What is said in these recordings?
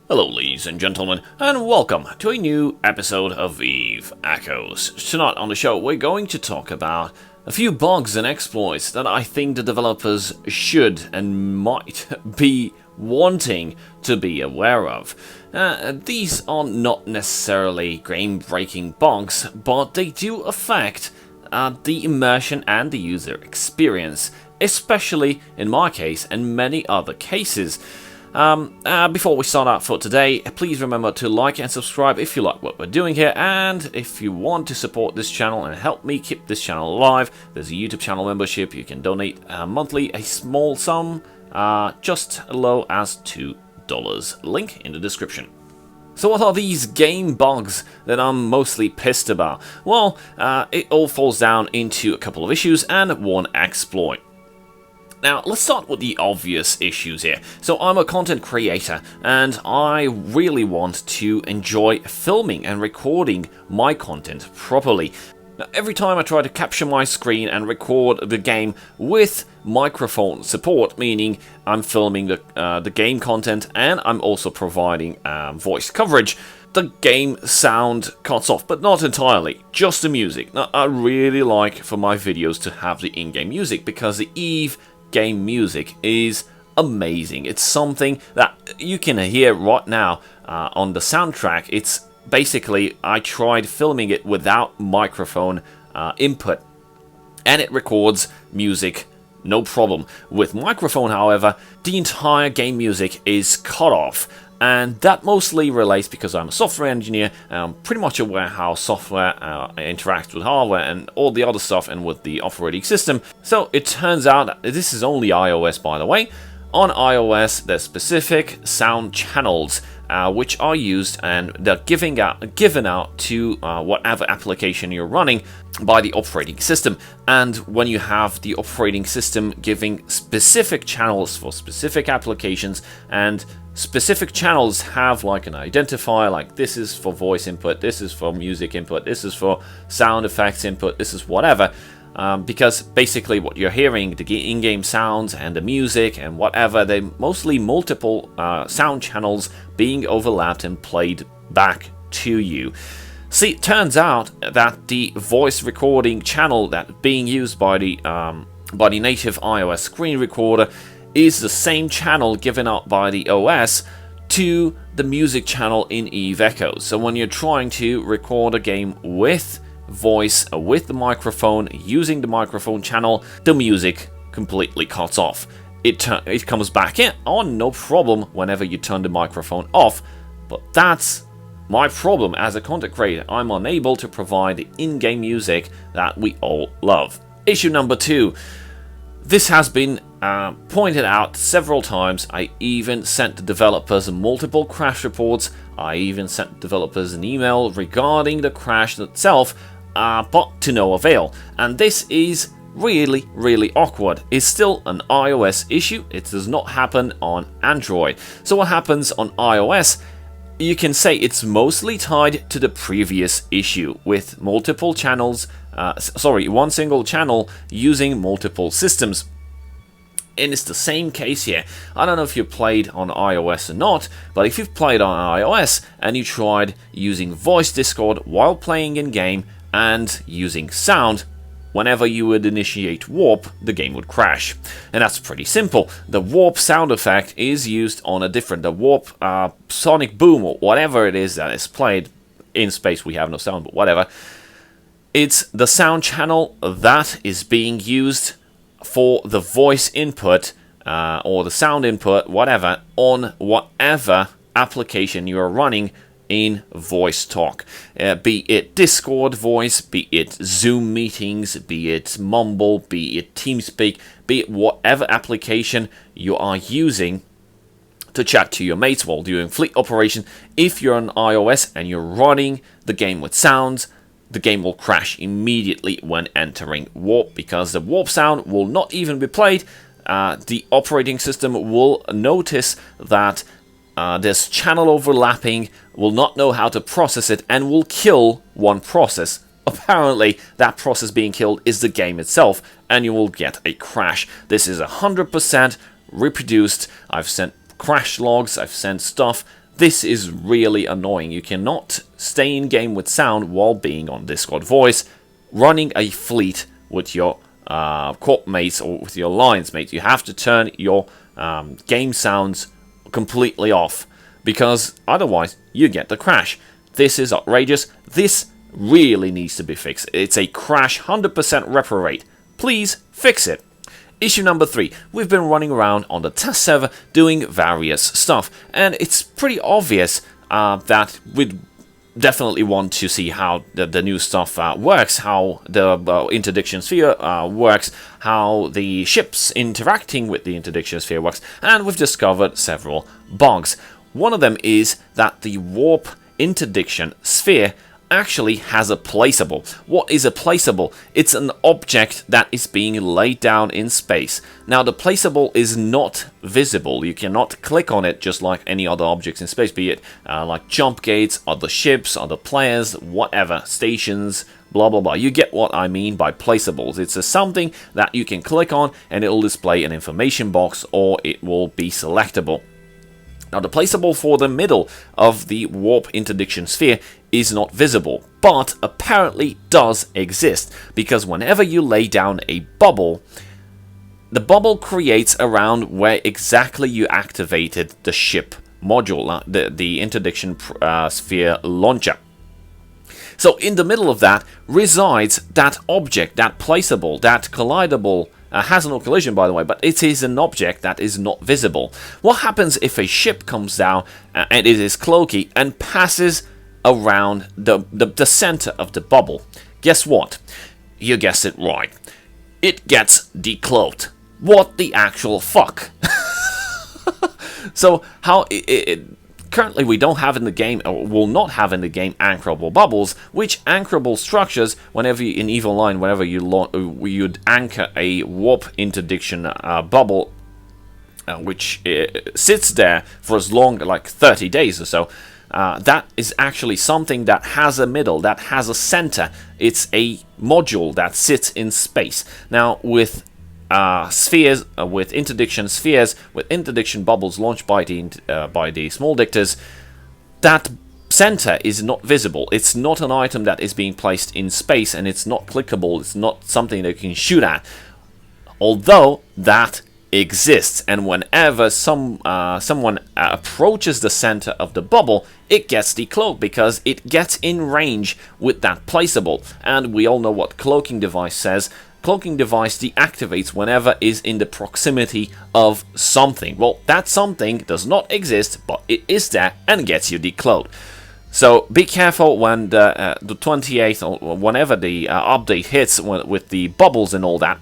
Hello ladies and gentlemen, and welcome to a new episode of Eve Echoes. Tonight on the show we're going to talk about a few bugs and exploits that I think the developers should and might be wanting to be aware of. These are not necessarily game-breaking bugs, but they do affect the immersion and the user experience, especially in my case and many other cases. Before we start out for today, please remember to like and subscribe if you like what we're doing here, and if you want to support this channel and help me keep this channel alive, there's a YouTube channel membership. You can donate monthly a small sum, just as low as $2. Link in the description. So what are these game bugs that I'm mostly pissed about? Well, it all falls down into a couple of issues and one exploit. Now, let's start with the obvious issues here. So I'm a content creator, and I really want to enjoy filming and recording my content properly. Now, every time I try to capture my screen and record the game with microphone support, meaning I'm filming the game content and I'm also providing voice coverage, the game sound cuts off, but not entirely, just the music. Now, I really like for my videos to have the in-game music because the Eve game music is amazing. It's something that you can hear right now on the soundtrack. It's basically, I tried filming it without microphone input, and it records music no problem. With microphone, however, the entire game music is cut off, and that mostly relates because I'm a software engineer, and I'm pretty much aware how software interacts with hardware and all the other stuff and with the operating system. So it turns out, this is only iOS by the way, on iOS there's specific sound channels which are used, and they're given out to whatever application you're running by the operating system. And when you have the operating system giving specific channels for specific applications, and specific channels have like an identifier, like this is for voice input, this is for music input, this is for sound effects input, this is whatever. Because basically what you're hearing, the in-game sounds and the music and whatever, they're mostly multiple sound channels being overlapped and played back to you. See, it turns out that the voice recording channel that being used by the native iOS screen recorder is the same channel given out by the OS to the music channel in Eve Echoes. So when you're trying to record a game with voice, with the microphone, using the microphone channel, the music completely cuts off. It comes back on, no problem, whenever you turn the microphone off, but that's my problem as a content creator. I'm unable to provide the in-game music that we all love. Issue number 2. This has been pointed out several times. I even sent the developers multiple crash reports. I even sent developers an email regarding the crash itself, but to no avail. And this is really awkward. It's still an iOS issue. It does not happen on Android. So what happens on iOS? You can say it's mostly tied to the previous issue with multiple channels, one single channel using multiple systems. And it's the same case here. I don't know if you played on iOS or not, but if you've played on iOS and you tried using voice Discord while playing in game and using sound, whenever you would initiate warp, the game would crash. And that's pretty simple. The warp sound effect is used on the warp sonic boom or whatever it is that is played. In space we have no sound, but whatever. It's the sound channel that is being used for the voice input or the sound input, whatever, on whatever application you are running in voice talk, be it Discord voice, be it Zoom meetings, be it Mumble, be it TeamSpeak, be it whatever application you are using to chat to your mates while doing fleet operation. If you're on iOS and you're running the game with sounds, the game will crash immediately when entering warp, because the warp sound will not even be played. The operating system will notice that there's channel overlapping, will not know how to process it, and will kill one process. Apparently, that process being killed is the game itself, and you will get a crash. This is 100% reproduced. I've sent crash logs, I've sent stuff This is really annoying. You cannot stay in game with sound while being on Discord voice, running a fleet with your corp mates or with your alliance mates. You have to turn your game sounds completely off, because otherwise you get the crash. This is outrageous. This really needs to be fixed. It's a crash 100% repro rate. Please fix it. Issue number 3. We've been running around on the test server doing various stuff, and it's pretty obvious that we'd definitely want to see how the new stuff works, how the Interdiction sphere works, how the ships interacting with the Interdiction sphere works, and we've discovered several bugs. One of them is that the warp Interdiction sphere actually has a placeable. What is a placeable? It's an object that is being laid down in space. Now, the placeable is not visible. You cannot click on it just like any other objects in space, be it like jump gates, other ships, other players, whatever, stations, blah blah blah. You get what I mean by placeables. It's something that you can click on and it will display an information box, or it will be selectable. Now, the placeable for the middle of the warp interdiction sphere is not visible, but apparently does exist, because whenever you lay down a bubble, the bubble creates around where exactly you activated the ship module, the interdiction sphere launcher. So in the middle of that resides that object, that placeable, that collidable. Has no collision, by the way, but it is an object that is not visible. What happens if a ship comes down and it is cloaky and passes around the center of the bubble? Guess what? You guessed it right. It gets decloaked. What the actual fuck? So how currently we don't have in the game, or will not have in the game, anchorable bubbles, which anchorable structures, whenever you, in EVE Online, whenever you'd anchor a warp interdiction bubble, which sits there for as long, like 30 days or so, that is actually something that has a middle, that has a center. It's a module that sits in space. Now, with spheres, with interdiction spheres, with interdiction bubbles launched by the small dictors, that center is not visible. It's not an item that is being placed in space, and it's not clickable. It's not something that you can shoot at. Although that exists, and whenever someone approaches the center of the bubble, it gets decloaked because it gets in range with that placeable. And we all know what cloaking device says. Cloaking device deactivates whenever is in the proximity of something. Well, that something does not exist, but it is there and gets you decloaked. So be careful when the 28th, or whenever the update hits with the bubbles and all that,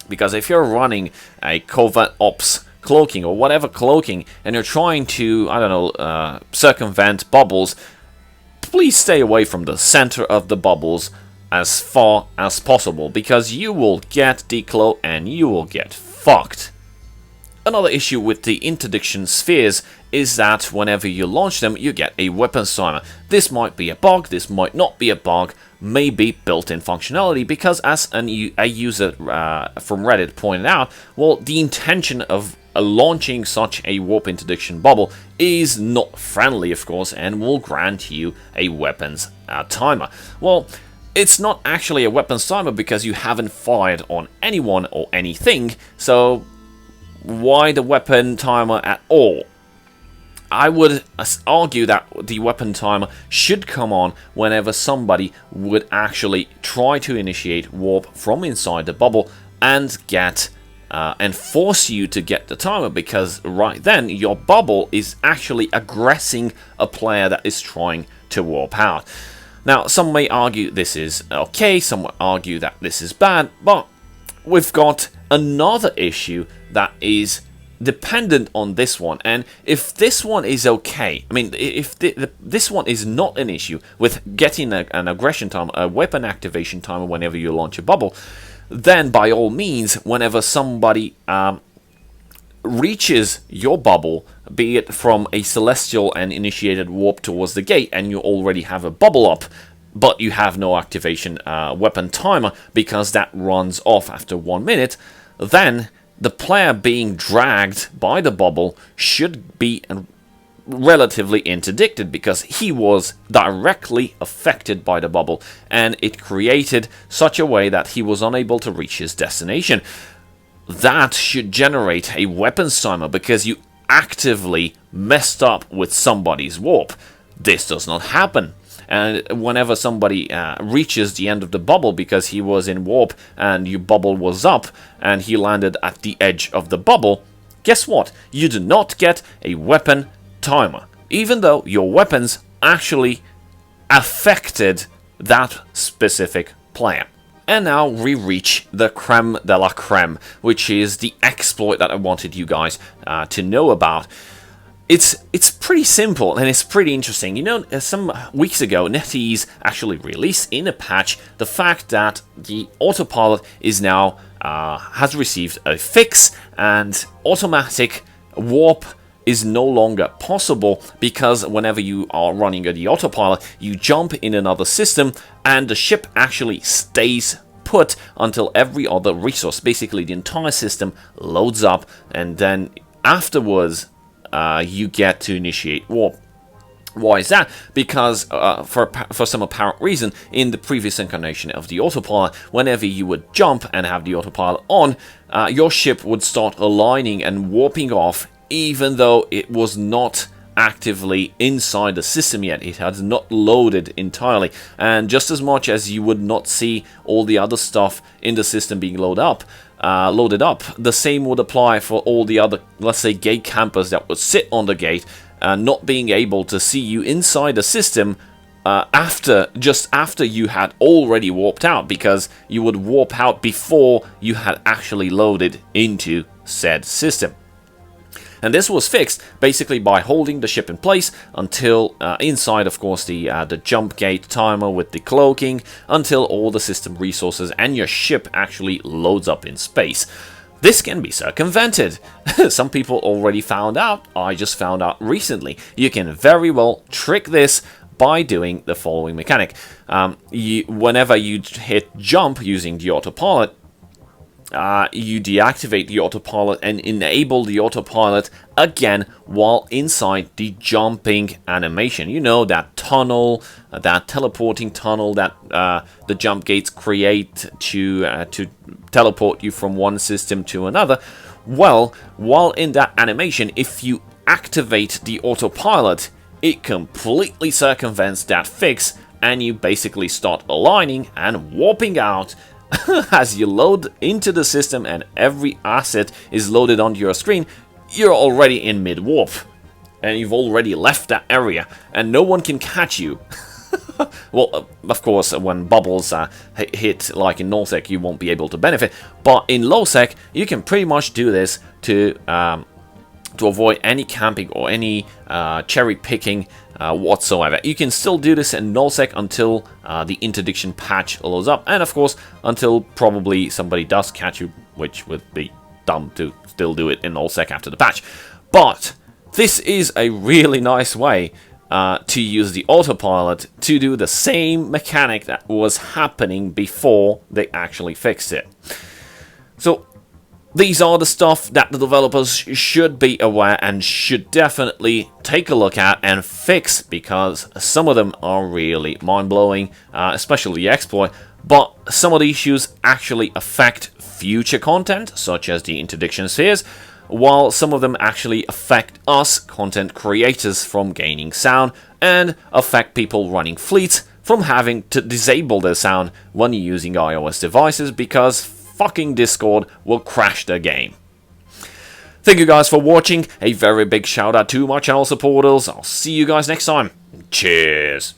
because if you're running a covert ops cloaking or whatever cloaking, and you're trying to, I don't know, circumvent bubbles, please stay away from the center of the bubbles as far as possible, because you will get decloaked and you will get fucked. Another issue with the interdiction spheres is that whenever you launch them, you get a weapons timer. This might be a bug, this might not be a bug, maybe built-in functionality, because as a user from Reddit pointed out, well, the intention of launching such a warp interdiction bubble is not friendly, of course, and will grant you a weapons timer. Well, it's not actually a weapons timer because you haven't fired on anyone or anything, so why the weapon timer at all? I would argue that the weapon timer should come on whenever somebody would actually try to initiate warp from inside the bubble and get and force you to get the timer, because right then your bubble is actually aggressing a player that is trying to warp out. Now, some may argue this is okay, some will argue that this is bad, but we've got another issue that is dependent on this one. And if this one is okay, I mean, if this one is not an issue with getting an aggression timer, a weapon activation timer whenever you launch a bubble, then by all means, whenever somebody reaches your bubble, be it from a celestial and initiated warp towards the gate, and you already have a bubble up, but you have no activation weapon timer because that runs off after 1 minute, then the player being dragged by the bubble should be relatively interdicted because he was directly affected by the bubble, and it created such a way that he was unable to reach his destination. That should generate a weapons timer because you actively messed up with somebody's warp. This does not happen. And whenever somebody reaches the end of the bubble because he was in warp and your bubble was up and he landed at the edge of the bubble, guess what? You do not get a weapon timer, even though your weapons actually affected that specific player. And now we reach the creme de la creme, which is the exploit that I wanted you guys to know about. It's pretty simple and it's pretty interesting. You know, some weeks ago, NetEase actually released in a patch the fact that the Autopilot is now has received a fix, and automatic warp is no longer possible because whenever you are running the Autopilot, you jump in another system and the ship actually stays put until every other resource, basically the entire system, loads up, and then afterwards you get to initiate warp. Why is that? Because for some apparent reason, in the previous incarnation of the Autopilot, whenever you would jump and have the Autopilot on, your ship would start aligning and warping off, even though it was not actively inside the system yet. It had not loaded entirely. And just as much as you would not see all the other stuff in the system being loaded up, the same would apply for all the other, let's say, gate campers that would sit on the gate, not being able to see you inside the system just after you had already warped out, because you would warp out before you had actually loaded into said system. And this was fixed basically by holding the ship in place until inside, of course, the jump gate timer with the cloaking, until all the system resources and your ship actually loads up in space. This can be circumvented. Some people already found out. I just found out recently. You can very well trick this by doing the following mechanic. Whenever you hit jump using the Autopilot, you deactivate the Autopilot and enable the Autopilot again while inside the jumping animation. You know, that tunnel, that teleporting tunnel that the jump gates create to teleport you from one system to another. Well, while in that animation, if you activate the Autopilot, it completely circumvents that fix, and you basically start aligning and warping out as you load into the system and every asset is loaded onto your screen. You're already in mid-warp, and you've already left that area, and no one can catch you. Well, of course, when bubbles hit, like in nullsec, you won't be able to benefit, but in lowsec, you can pretty much do this to avoid any camping or any cherry picking whatsoever. You can still do this in nullsec until the interdiction patch loads up, and of course until probably somebody does catch you, which would be dumb to still do it in nullsec after the patch. But this is a really nice way to use the Autopilot to do the same mechanic that was happening before they actually fixed it. So these are the stuff that the developers should be aware and should definitely take a look at and fix, because some of them are really mind-blowing, especially the exploit, but some of the issues actually affect future content, such as the interdiction spheres, while some of them actually affect us, content creators, from gaining sound, and affect people running fleets from having to disable their sound when using iOS devices, because fucking Discord will crash the game. Thank you guys for watching. A very big shout out to my channel supporters. I'll see you guys next time. Cheers.